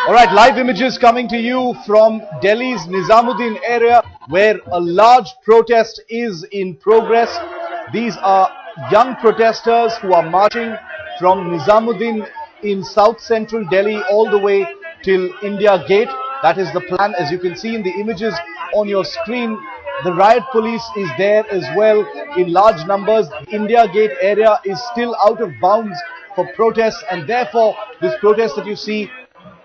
All right, live images coming to you from Delhi's Nizamuddin area, where a large protest is in progress. These are young protesters who are marching from Nizamuddin in south central Delhi all the way till India Gate. That is the plan. As you can see in the images on your screen, the riot police is there as well in large numbers. The India Gate area is still out of bounds for protests, and therefore this protest that you see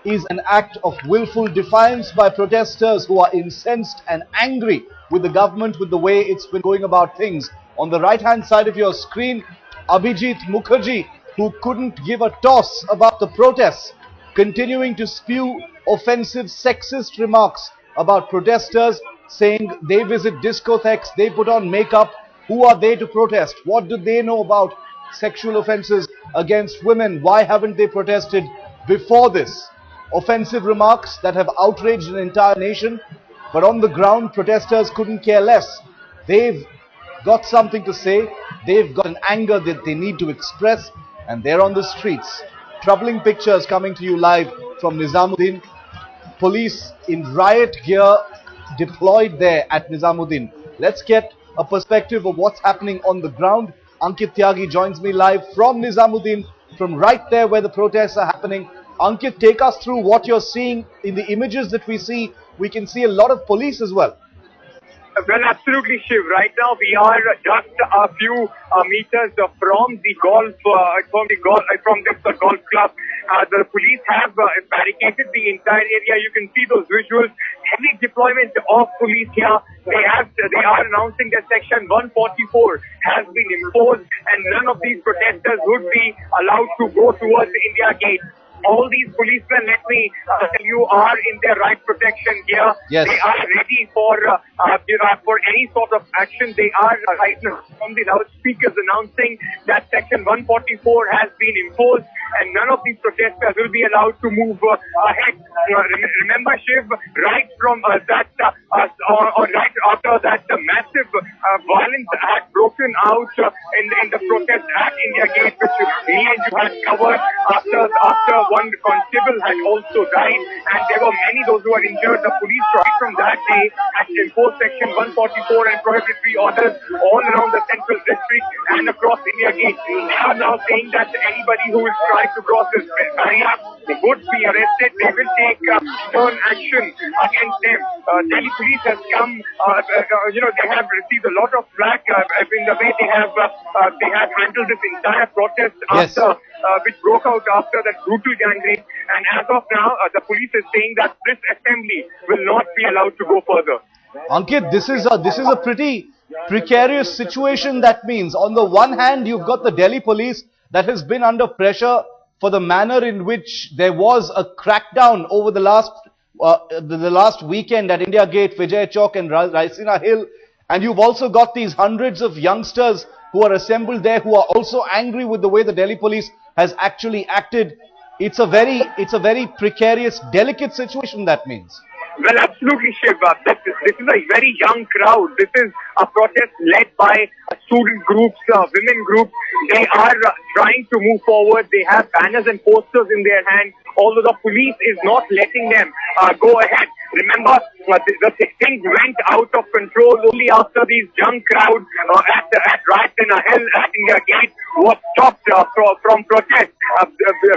is an act of willful defiance by protesters who are incensed and angry with the government, with the way it's been going about things. On the right hand side of your screen, Abhijit Mukherjee, who couldn't give a toss about the protests, continuing to spew offensive sexist remarks about protesters, saying they visit discotheques, they put on makeup. Who are they to protest? What do they know about sexual offences against women? Why haven't they protested before this? Offensive remarks that have outraged an entire nation, but on the ground protesters couldn't care less. They've got something to say, they've got an anger that they need to express, and they're on the streets. Troubling pictures coming to you live from Nizamuddin. Police in riot gear deployed there at Nizamuddin. Let's get a perspective of what's happening on the ground. Ankit Tyagi joins me live from Nizamuddin, from right there where the protests are happening. Ankit, take us through what you're seeing in the images that we see. We can see a lot of police as well. Well, absolutely, Shiv. Right now, we are just a few meters from the golf club. The police have barricaded the entire area. You can see those visuals. Heavy deployment of police here. They are announcing that Section 144 has been imposed, and none of these protesters would be allowed to go towards India Gate. All these policemen, let me tell you, are in their right protection gear. Yes. They are ready for any sort of action. They are right now from the loudspeakers announcing that Section 144 has been imposed, and none of these protesters will be allowed to move ahead. Remember, Shiv, right from right after that, the massive violence had broken out in the protest at India Gate, which me and you had covered after one constable had also died, and there were many those who were injured. The police right from that day had imposed Section 144 and prohibitory orders all around the central district and across India Gate. They are now saying that anybody who is trying to cross this barrier would be arrested. They will take stern action against them. Delhi police has come, they have received a lot of flack in the way they have handled this entire protest after which broke out after that brutal gangrape. And as of now, the police is saying that this assembly will not be allowed to go further. Ankit, this is a pretty precarious situation. That means, on the one hand, you've got the Delhi police that has been under pressure for the manner in which there was a crackdown over the last weekend at India Gate, Vijay Chowk and Raisina Hill, and you've also got these hundreds of youngsters who are assembled there, who are also angry with the way the Delhi police has actually acted. It's a very precarious, delicate situation, that means. Well, absolutely, Shiv. This is a very young crowd. This is a protest led by student groups, women groups. They are trying to move forward. They have banners and posters in their hands, although the police is not letting them go ahead. Remember, the things went out of control only after these young crowd at Raisina Hill at India Gate was stopped from protest.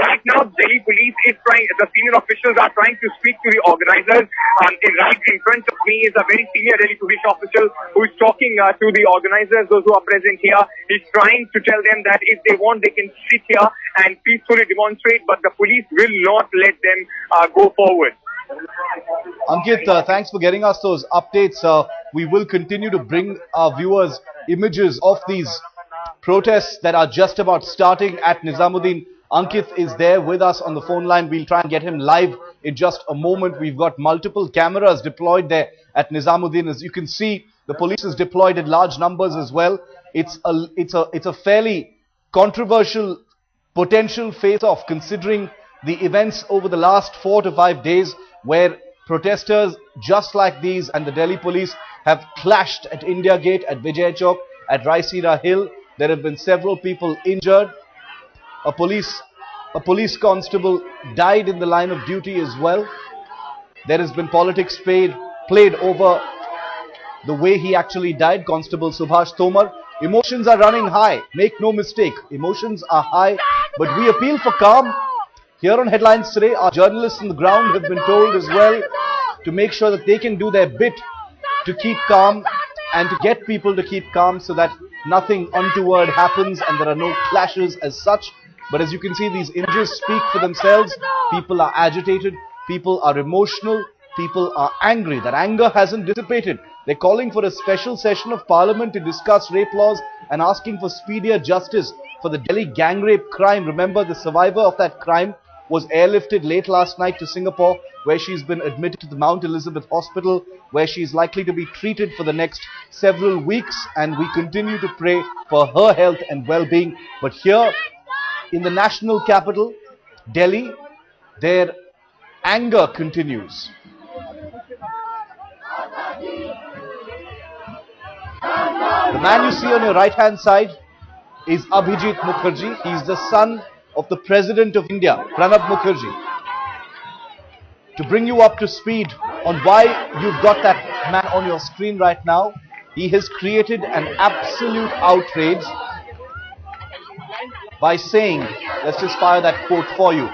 Right now, Delhi police is trying, the senior officials are trying to speak to the organizers. Right in front of me is a very senior Delhi police official who is talking to the organizers, those who are present here. He's trying to tell them that if they want, they can sit here and peacefully demonstrate, but the police will not let them go forward. Ankit, thanks for getting us those updates. We will continue to bring our viewers images of these protests that are just about starting at Nizamuddin. Ankit is there with us on the phone line. We'll try and get him live in just a moment. We've got multiple cameras deployed there at Nizamuddin. As you can see, the police is deployed in large numbers as well. It's a fairly controversial potential face-off considering the events over the last 4 to 5 days where protesters just like these and the Delhi police have clashed at India Gate, at Vijay Chowk, at Raisira Hill. There have been several people injured. A police constable died in the line of duty as well. There has been politics played over the way he actually died, Constable Subhash Tomar. Emotions are running high, make no mistake. Emotions are high, but we appeal for calm. Here on Headlines Today, our journalists on the ground have been told as well to make sure that they can do their bit to keep calm and to get people to keep calm so that nothing untoward happens and there are no clashes as such. But as you can see, these images speak for themselves. People are agitated, people are emotional, people are angry. That anger hasn't dissipated. They're calling for a special session of Parliament to discuss rape laws and asking for speedier justice for the Delhi gang rape crime. Remember, the survivor of that crime was airlifted late last night to Singapore, where she's been admitted to the Mount Elizabeth Hospital, where she's likely to be treated for the next several weeks, and we continue to pray for her health and well-being. But here in the national capital, Delhi, their anger continues. The man you see on your right hand side is Abhijit Mukherjee. He is the son of the President of India, Pranab Mukherjee. To bring you up to speed on why you've got that man on your screen right now, he has created an absolute outrage by saying, let's just fire that quote for you.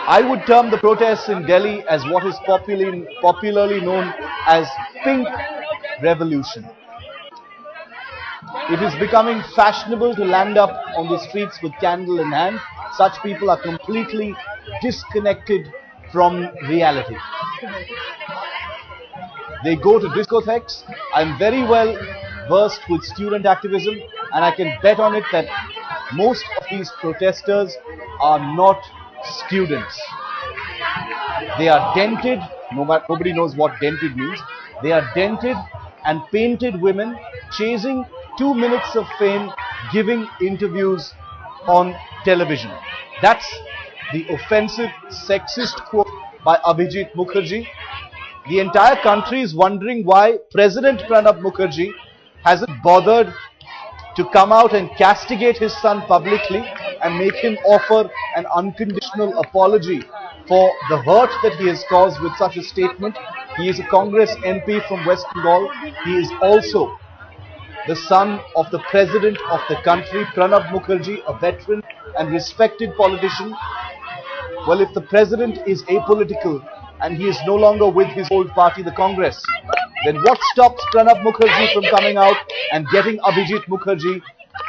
I would term the protests in Delhi as what is popularly known as Pink Revolution. It is becoming fashionable to land up on the streets with candle in hand. Such people are completely disconnected from reality. They go to discotheques. I'm very well versed with student activism, and I can bet on it that most of these protesters are not students. They are dented. Nobody knows what dented means. They are dented and painted women chasing 2 minutes of fame, giving interviews on television. That's the offensive, sexist quote by Abhijit Mukherjee. The entire country is wondering why President Pranab Mukherjee hasn't bothered to come out and castigate his son publicly and make him offer an unconditional apology for the hurt that he has caused with such a statement. He is a Congress MP from West Bengal. He is also the son of the President of the country, Pranab Mukherjee, a veteran and respected politician. Well, if the President is apolitical and he is no longer with his old party, the Congress, then what stops Pranab Mukherjee from coming out and getting Abhijit Mukherjee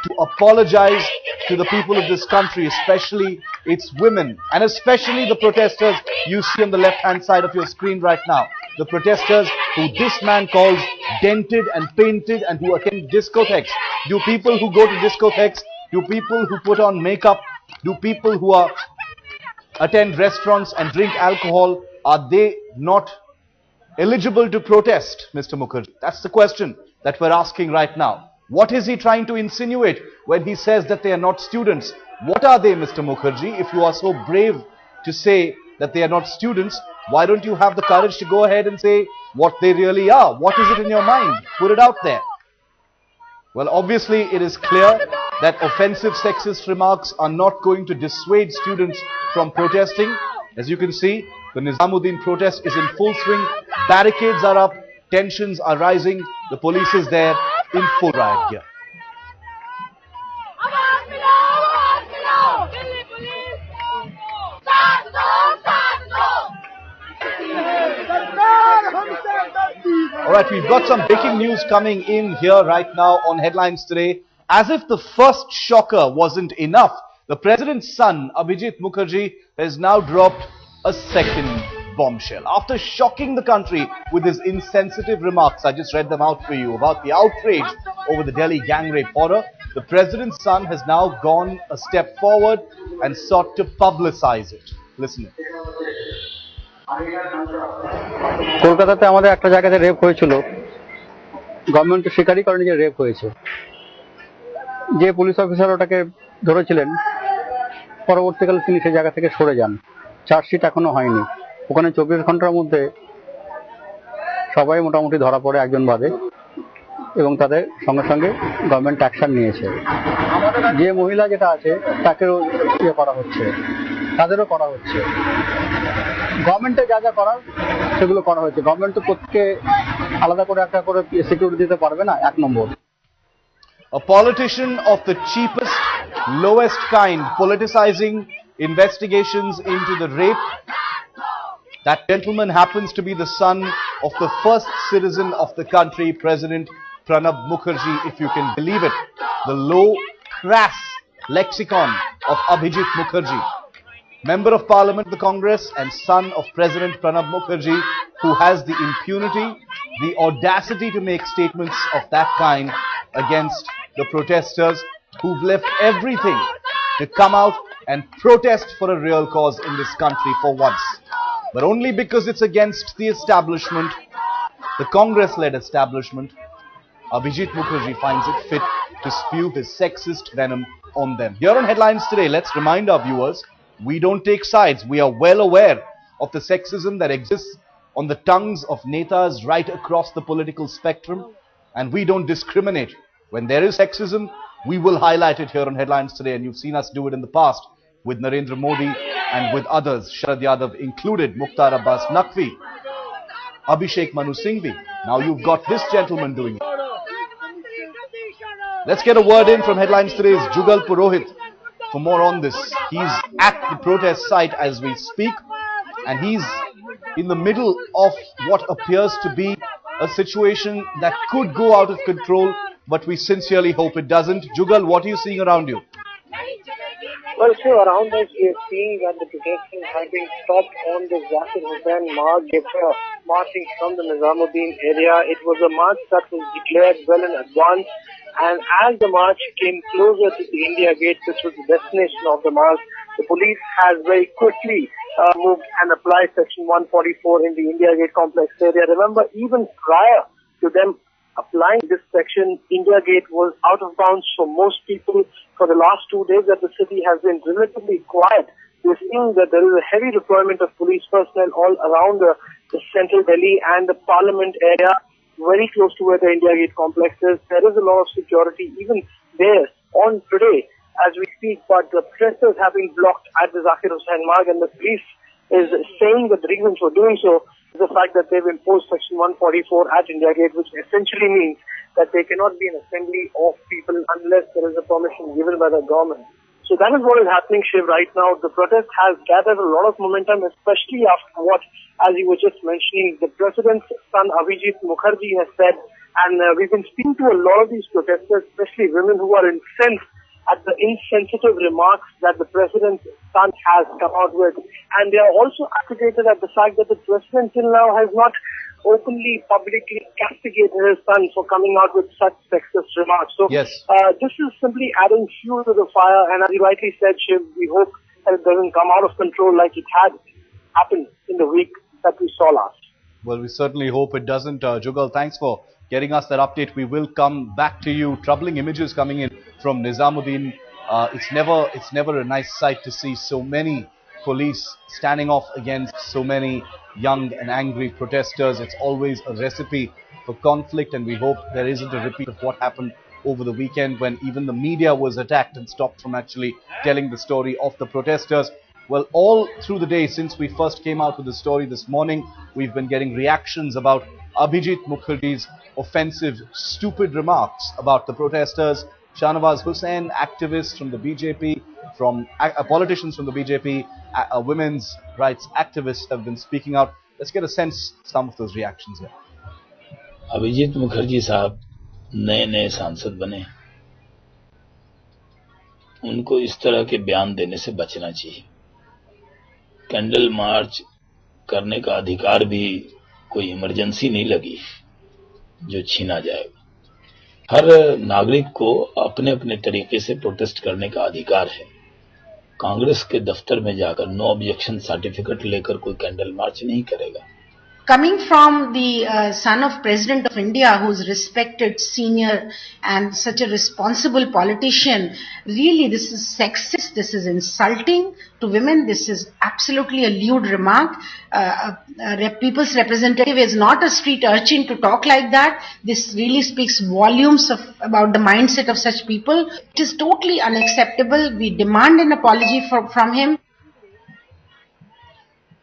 to apologize to the people of this country, especially its women, and especially the protesters you see on the left-hand side of your screen right now. The protesters who this man calls dented and painted and who attend discotheques. Do people who go to discotheques, do people who put on makeup, do people who attend restaurants and drink alcohol, are they not eligible to protest, Mr. Mukherjee? That's the question that we're asking right now. What is he trying to insinuate when he says that they are not students? What are they, Mr. Mukherjee? If you are so brave to say that they are not students, why don't you have the courage to go ahead and say what they really are? What is it in your mind? Put it out there. Well, obviously it is clear that offensive sexist remarks are not going to dissuade students from protesting. As you can see, the Nizamuddin protest is in full swing. Barricades are up, tensions are rising. The police is there in full riot gear. Alright, we've got some breaking news coming in here right now on Headlines Today. As if the first shocker wasn't enough, the President's son, Abhijit Mukherjee, has now dropped a second bombshell. After shocking the country with his insensitive remarks, I just read them out for you, about the outrage over the Delhi gang rape horror, the President's son has now gone a step forward and sought to publicize it. Listen. কলকাতাতে আমাদের একটা জায়গাতে rape হয়েছিল, government স্বীকারই করেনি যে rape হয়েছে। যে police officer ওটাকে ধরেছিলেন পরবর্তীকালে তিনি সেই জায়গা থেকে সরে যান। চার্জশিট এখনো হয়নি। ওখানে 24 ঘন্টার মধ্যে সবাই মোটামুটি ধরা পড়ে একজন বাদে, এবং তাদের সঙ্গে সঙ্গে গভর্নমেন্ট অ্যাকশন নিয়েছে। যে মহিলা যেটা আছে তাকেও ইয়ে করা হচ্ছে, তাদেরও করা হচ্ছে। গভর্নমেন্টে যা যা করার সেগুলো করা হয়েছে। গভর্নমেন্ট তো প্রত্যেককে আলাদা করে একটা করে সিকিউরিটি দিতে পারবে না। 1 নম্বর, a politician of the cheapest, lowest kind, politicizing investigations into the rape. That gentleman happens to be the son of the first citizen of the country, President Pranab Mukherjee, if you can believe it. The low, crass lexicon of Abhijit Mukherjee, Member of Parliament of the Congress and son of President Pranab Mukherjee, who has the impunity, the audacity to make statements of that kind against the protesters who've left everything to come out and protest for a real cause in this country for once. But only because it's against the establishment, the Congress-led establishment, Abhijit Mukherjee finds it fit to spew his sexist venom on them. Here on Headlines Today, let's remind our viewers, we don't take sides. We are well aware of the sexism that exists on the tongues of netas right across the political spectrum, and we don't discriminate. When there is sexism, we will highlight it here on Headlines Today, and you've seen us do it in the past with Narendra Modi and with others, Sharad Yadav included, Mukhtar Abbas Naqvi, Abhishek Manu Singhvi. Now you've got this gentleman doing it. Let's get a word in from Headlines Today's Jugal Purohit for more on this. He's at the protest site as we speak, and he's in the middle of what appears to be a situation that could go out of control, but we sincerely hope it doesn't. Jugal, what are you seeing around you? Well, so around us we are seeing that the protesters have been stopped on the Zakir Hussain march after marching from the Nizamuddin area. It was a march that was declared well in advance, and as the march came closer to the India Gate, which was the destination of the march, the police has very quickly moved and applied Section 144 in the India Gate complex area. Remember, even prior to them applying this section, India Gate was out of bounds for most people. For the last 2 days that the city has been relatively quiet, we're seeing that there is a heavy deployment of police personnel all around the central Delhi and the Parliament area, very close to where the India Gate complex is. There is a lot of security even there on today as we speak, but the protesters have been blocked at the Zakir Hussain Marg, and the police is saying that the reason for doing so is the fact that they've imposed Section 144 at India Gate, which essentially means that there cannot be an assembly of people unless there is a permission given by the government. So that is what is happening, Shiv, right now. The protest has gathered a lot of momentum, especially after what, as you were just mentioning, the president's son Abhijit Mukherjee has said. And we've been speaking to a lot of these protesters, especially women who are incensed at the insensitive remarks that the president's son has come out with. And they are also agitated at the fact that the president till now has not openly, publicly castigated his son for coming out with such sexist remarks. So Yes. This is simply adding fuel to the fire, and as you rightly said, Shiv, we hope that it doesn't come out of control like it had happened in the week that we saw last. Well, we certainly hope it doesn't. Jugal, thanks for getting us that update. We will come back to you. Troubling images coming in from Nizamuddin. It's never a nice sight to see so many police standing off against so many young and angry protesters. It's always a recipe for conflict, and we hope there isn't a repeat of what happened over the weekend when even the media was attacked and stopped from actually telling the story of the protesters. Well, all through the day since we first came out with the story this morning, we've been getting reactions about Abhijit Mukherjee's offensive, stupid remarks about the protesters. Shahnawaz Hussain, activists from the BJP, from politicians from the BJP, women's rights activists have been speaking out. Let's get a sense some of those reactions here. Abhijit Mukherjee साहब नए सांसद बने, उनको इस तरह के बयान देने से बचना चाहिए। कैंडल मार्च करने का अधिकार भी कोई इमरजेंसी नहीं लगी जो छीना जाएगा। हर नागरिक को अपने अपने तरीके से प्रोटेस्ट करने का अधिकार है। कांग्रेस के दफ्तर में जाकर नो ऑब्जेक्शन सर्टिफिकेट लेकर कोई कैंडल मार्च नहीं करेगा। coming from the son of President of India, who's respected, senior, and such a responsible politician, really this is sexist, this is insulting to women, this is absolutely a lewd remark. People's representative is not a street urchin to talk like that. This really speaks volumes about the mindset of such people. It is totally unacceptable. We demand an apology from him.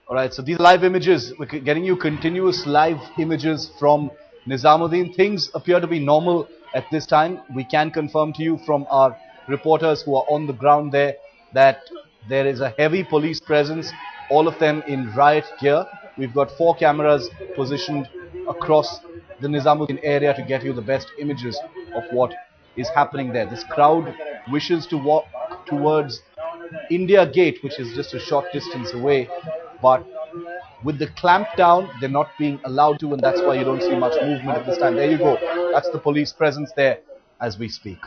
Alright, so these live images, we're getting you continuous live images from Nizamuddin. Things appear to be normal at this time. We can confirm to you from our reporters who are on the ground there that there is a heavy police presence, all of them in riot gear. We've got 4 cameras positioned across the Nizamuddin area to get you the best images of what is happening there. This crowd wishes to walk towards India Gate, which is just a short distance away, but with the clampdown, they're not being allowed to, and that's why you don't see much movement at this time. There you go. That's the police presence there as we speak.